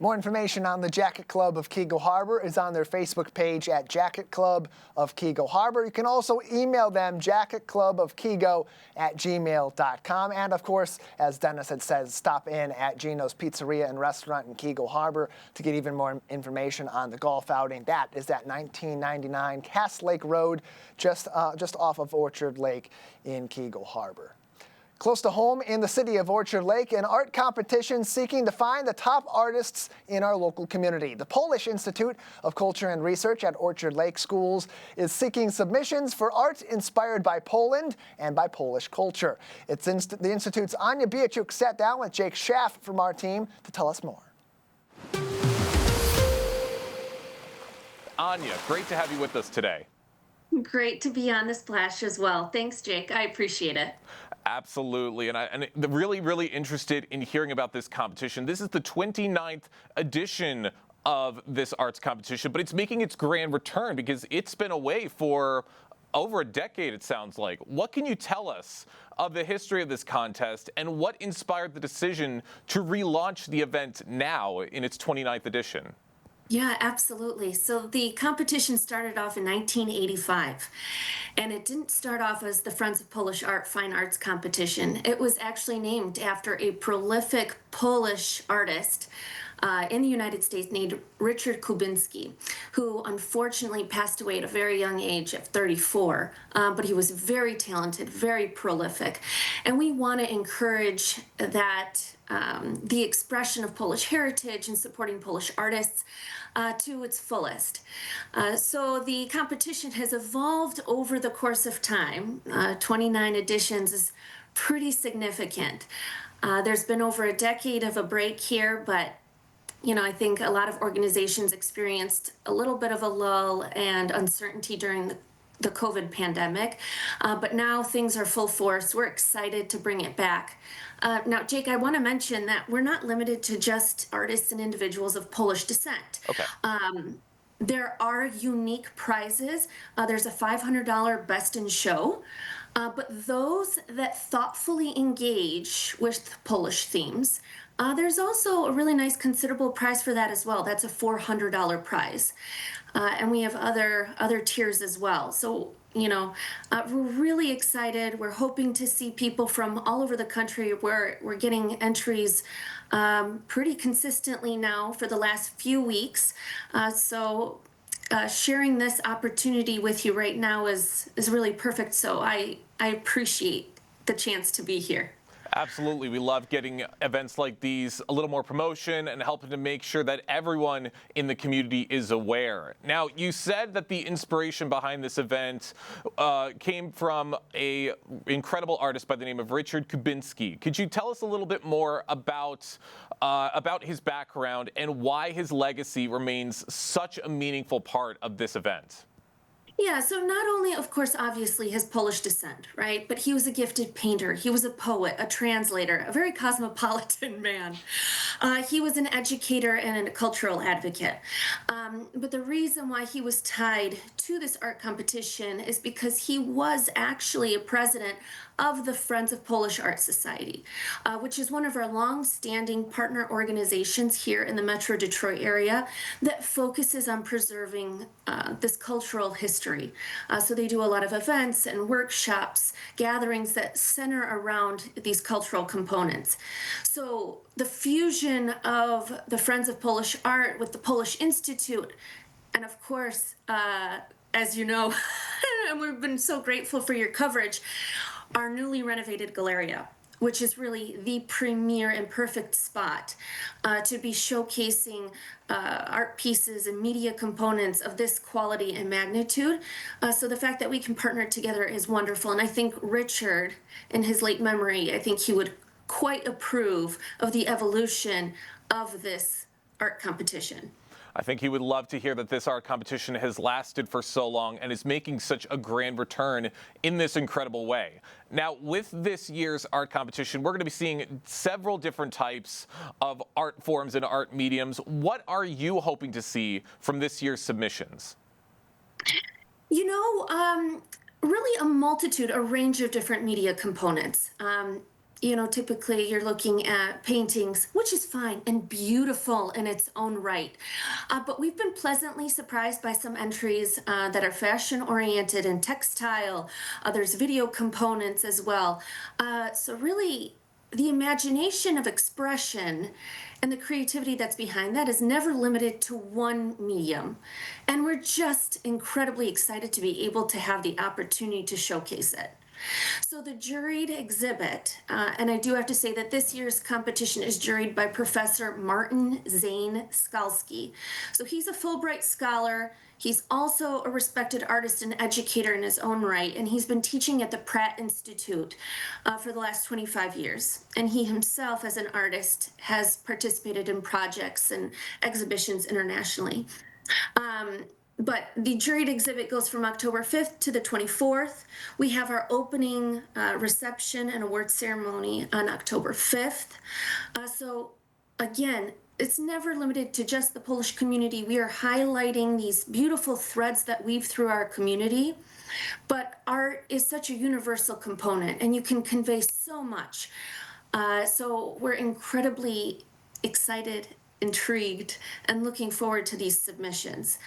More information on the Jacket Club of Keego Harbor is on their Facebook page at Jacket Club of Keego Harbor. You can also email them, jacketclubofkeego@gmail.com. And of course, as Dennis had said, stop in at Geno's Pizzeria and Restaurant in Keego Harbor to get even more information on the golf outing. That is at 1999 Cass Lake Road, just off of Orchard Lake in Keego Harbor. Close to home in the city of Orchard Lake, an art competition seeking to find the top artists in our local community. The Polish Institute of Culture and Research at Orchard Lake Schools is seeking submissions for art inspired by Poland and by Polish culture. The Institute's Anya Biachuk sat down with Jake Schaff from our team to tell us more. Anya, great to have you with us today. Great to be on the Splash as well. Thanks, Jake. I appreciate it. Absolutely, and I'm really, really interested in hearing about this competition. This is the 29th edition of this arts competition, but it's making its grand return because it's been away for over a decade, it sounds like. What can you tell us of the history of this contest and what inspired the decision to relaunch the event now in its 29th edition? Yeah, absolutely. So the competition started off in 1985, and it didn't start off as the Friends of Polish Art Fine Arts competition. It was actually named after a prolific Polish artist in the United States named Richard Kubinski, who unfortunately passed away at a very young age of 34. But he was very talented, very prolific. And we want to encourage that the expression of Polish heritage and supporting Polish artists to its fullest. So the competition has evolved over the course of time. 29 editions is pretty significant. There's been over a decade of a break here, but I think a lot of organizations experienced a little bit of a lull and uncertainty during the COVID pandemic, but now things are full force. We're excited to bring it back. Now, Jake, I want to mention that we're not limited to just artists and individuals of Polish descent. Okay. There are unique prizes. There's a $500 Best in Show, but those that thoughtfully engage with Polish themes, there's also a really nice considerable prize for that as well. That's a $400 prize. And we have other tiers as well. So we're really excited. We're hoping to see people from all over the country. We're getting entries pretty consistently now for the last few weeks. So sharing this opportunity with you right now is really perfect. So I appreciate the chance to be here. Absolutely. We love getting events like these, a little more promotion and helping to make sure that everyone in the community is aware. Now, you said that the inspiration behind this event came from an incredible artist by the name of Richard Kubinski. Could you tell us a little bit more about his background and why his legacy remains such a meaningful part of this event? Yeah, so not only, of course, obviously his Polish descent, right? But he was a gifted painter. He was a poet, a translator, a very cosmopolitan man. He was an educator and a cultural advocate. But the reason why he was tied to this art competition is because he was actually a president of the Friends of Polish Art Society, which is one of our long-standing partner organizations here in the Metro Detroit area that focuses on preserving this cultural history. So they do a lot of events and workshops, gatherings that center around these cultural components. So the fusion of the Friends of Polish Art with the Polish Institute, and of course, as you know, and we've been so grateful for your coverage, our newly renovated Galleria, which is really the premier and perfect spot to be showcasing art pieces and media components of this quality and magnitude. So the fact that we can partner together is wonderful. And I think Richard, in his late memory, I think he would quite approve of the evolution of this art competition. I think he would love to hear that this art competition has lasted for so long and is making such a grand return in this incredible way. Now, with this year's art competition, we're going to be seeing several different types of art forms and art mediums. What are you hoping to see from this year's submissions? Really a multitude, a range of different media components. Typically you're looking at paintings, which is fine and beautiful in its own right. But we've been pleasantly surprised by some entries that are fashion oriented and textile. There's video components as well. So really the imagination of expression and the creativity that's behind that is never limited to one medium. And we're just incredibly excited to be able to have the opportunity to showcase it. So the juried exhibit, and I do have to say that this year's competition is juried by Professor Martin Zane Skalski. So he's a Fulbright scholar. He's also a respected artist and educator in his own right, and he's been teaching at the Pratt Institute for the last 25 years. And he himself, as an artist, has participated in projects and exhibitions internationally. But the juried exhibit goes from October 5th to the 24th. We have our opening reception and award ceremony on October 5th. So again, it's never limited to just the Polish community. We are highlighting these beautiful threads that weave through our community. But art is such a universal component, and you can convey so much. So we're incredibly excited, intrigued, and looking forward to these submissions.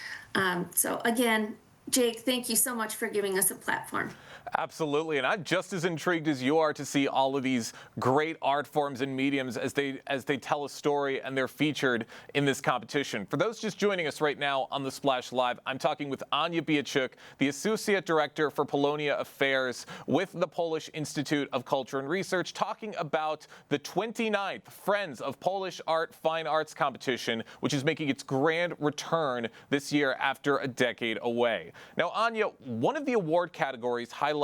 So again, Jake, thank you so much for giving us a platform. Absolutely, and I'm just as intrigued as you are to see all of these great art forms and mediums as they tell a story and they're featured in this competition. For those just joining us right now on the Splash Live, I'm talking with Anya Biachuk, the Associate Director for Polonia Affairs with the Polish Institute of Culture and Research, talking about the 29th Friends of Polish Art Fine Arts Competition, which is making its grand return this year after a decade away. Now, Anya, one of the award categories highlights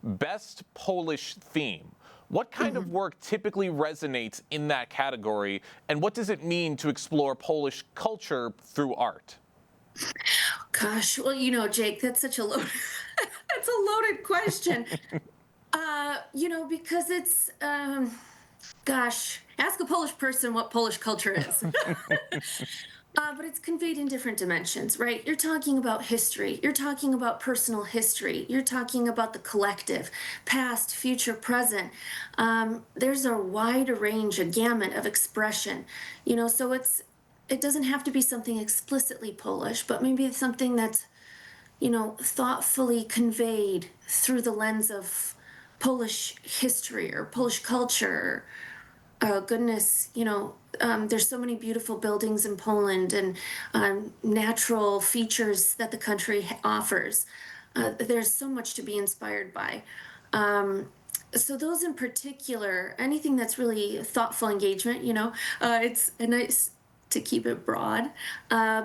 Best Polish Theme. What kind of work typically resonates in that category, and what does it mean to explore Polish culture through art? Gosh, well, Jake, that's such a loaded, that's a loaded question. Because it's, gosh, ask a Polish person what Polish culture is. But it's conveyed in different dimensions, right? You're talking about history. You're talking about personal history. You're talking about the collective, past, future, present. There's a wide range, a gamut of expression, so it doesn't have to be something explicitly Polish, but maybe it's something that's thoughtfully conveyed through the lens of Polish history or Polish culture. Goodness, there's so many beautiful buildings in Poland and natural features that the country offers. There's so much to be inspired by. So those in particular, anything that's really thoughtful engagement, it's a nice to keep it broad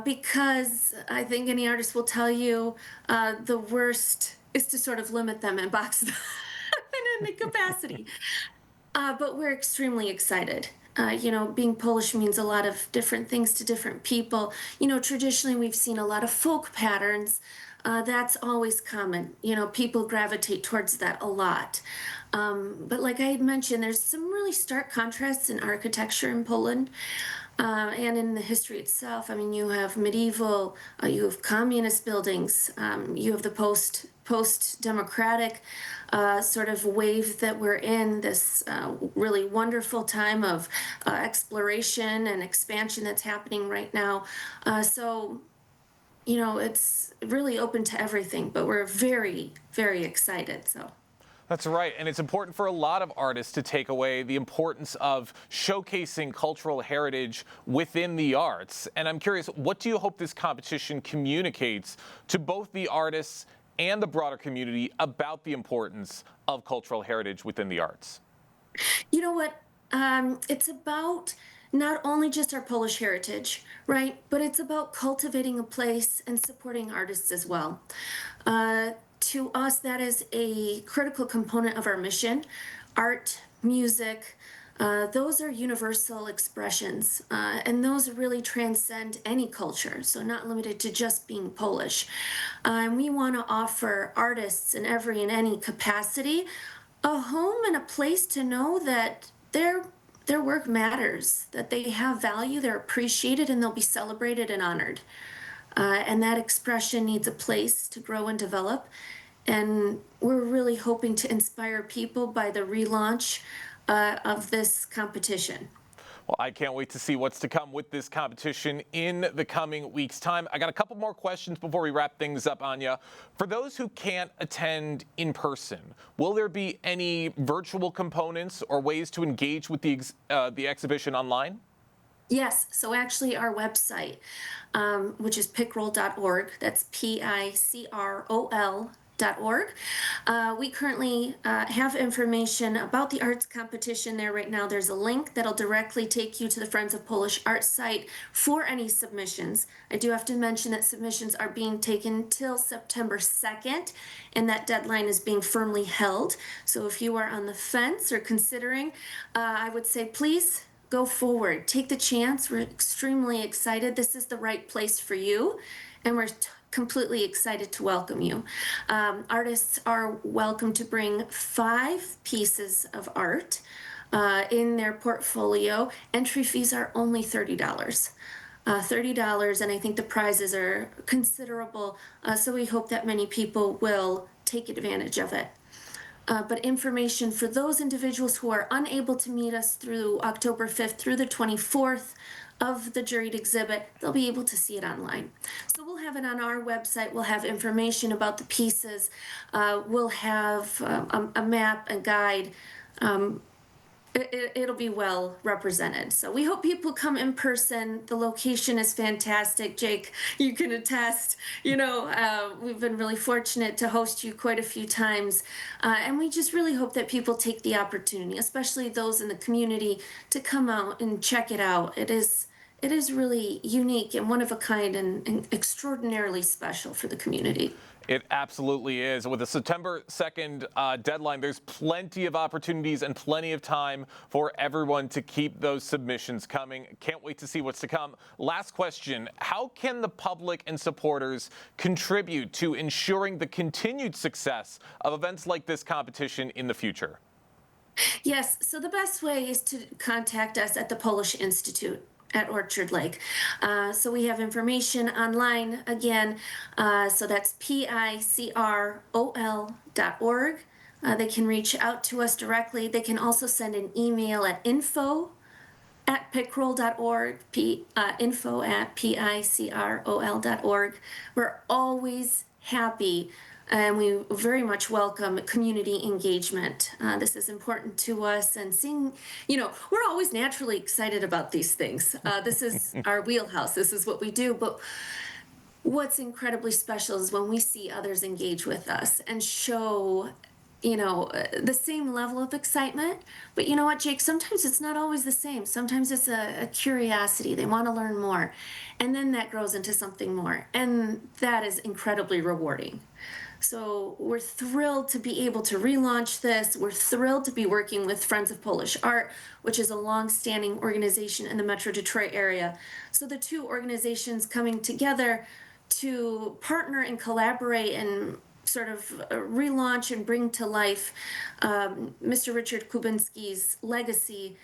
because I think any artist will tell you the worst is to sort of limit them and box them in any capacity. But we're extremely excited. Being Polish means a lot of different things to different people. Traditionally we've seen a lot of folk patterns. That's always common. People gravitate towards that a lot. But like I had mentioned, there's some really stark contrasts in architecture in Poland. And in the history itself, you have medieval, you have communist buildings, you have the post-democratic sort of wave that we're in, this really wonderful time of exploration and expansion that's happening right now. So it's really open to everything, but we're very, very excited. So. That's right, and it's important for a lot of artists to take away the importance of showcasing cultural heritage within the arts. And I'm curious, what do you hope this competition communicates to both the artists and the broader community about the importance of cultural heritage within the arts? You know what? It's about not only just our Polish heritage, right? But it's about cultivating a place and supporting artists as well. To us, that is a critical component of our mission. Art, music, those are universal expressions, and those really transcend any culture, so not limited to just being Polish. And we want to offer artists in every and any capacity a home and a place to know that their work matters, that they have value, they're appreciated, and they'll be celebrated and honored. And that expression needs a place to grow and develop. And we're really hoping to inspire people by the relaunch of this competition. Well, I can't wait to see what's to come with this competition in the coming weeks' time. I got a couple more questions before we wrap things up, Anya. For those who can't attend in person, will there be any virtual components or ways to engage with the exhibition online? Yes, so actually our website, which is pickrol.org, that's PICROL.org. We currently have information about the arts competition there right now. There's a link that'll directly take you to the Friends of Polish Art site for any submissions. I do have to mention that submissions are being taken till September 2nd, and that deadline is being firmly held. So if you are on the fence or considering, I would say please go forward, take the chance. We're extremely excited. This is the right place for you, and we're completely excited to welcome you. Artists are welcome to bring 5 pieces of art in their portfolio. Entry fees are only $30. $30, and I think the prizes are considerable, so we hope that many people will take advantage of it. But information for those individuals who are unable to meet us through October 5th through the 24th of the juried exhibit, they'll be able to see it online. So we'll have it on our website. We'll have information about the pieces. We'll have a map, a guide. It'll be well represented. So we hope people come in person. The location is fantastic. Jake, you can attest. We've been really fortunate to host you quite a few times. And we just really hope that people take the opportunity, especially those in the community, to come out and check it out. It is really unique and one of a kind and extraordinarily special for the community. It absolutely is. With a September 2nd deadline, there's plenty of opportunities and plenty of time for everyone to keep those submissions coming. Can't wait to see what's to come. Last question. How can the public and supporters contribute to ensuring the continued success of events like this competition in the future? Yes, so the best way is to contact us at the Polish Institute at Orchard Lake. So we have information online again. So that's PICROL.org. They can reach out to us directly. They can also send an email at info@pickrol.org, info@picrol.org. We're always happy, and we very much welcome community engagement. This is important to us, and seeing, we're always naturally excited about these things. This is our wheelhouse. This is what we do, but what's incredibly special is when we see others engage with us and show, the same level of excitement. But you know what, Jake? Sometimes it's not always the same. Sometimes it's a curiosity. They want to learn more. And then that grows into something more. And that is incredibly rewarding. So we're thrilled to be able to relaunch this. We're thrilled to be working with Friends of Polish Art, which is a long-standing organization in the Metro Detroit area. So the two organizations coming together to partner and collaborate and sort of relaunch and bring to life Mr. Richard Kubinski's legacy.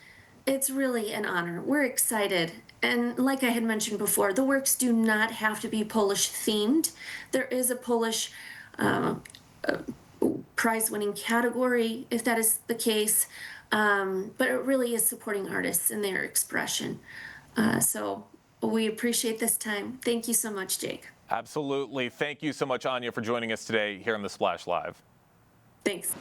It's really an honor. We're excited. And like I had mentioned before, the works do not have to be Polish themed. There is a Polish prize-winning category, if that is the case, but it really is supporting artists in their expression. So we appreciate this time. Thank you so much, Jake. Absolutely. Thank you so much, Anya, for joining us today here on The Splash Live. Thanks.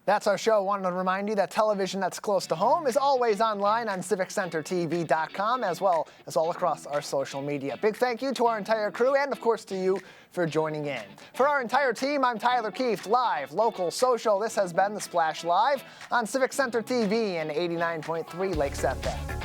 That's our show. Wanted to remind you that television that's close to home is always online on civiccentertv.com, as well as all across our social media. Big thank you to our entire crew and, of course, to you for joining in. For our entire team, I'm Tyler Keefe, live, local, social. This has been The Splash Live on Civic Center TV and 89.3 Lakes FM.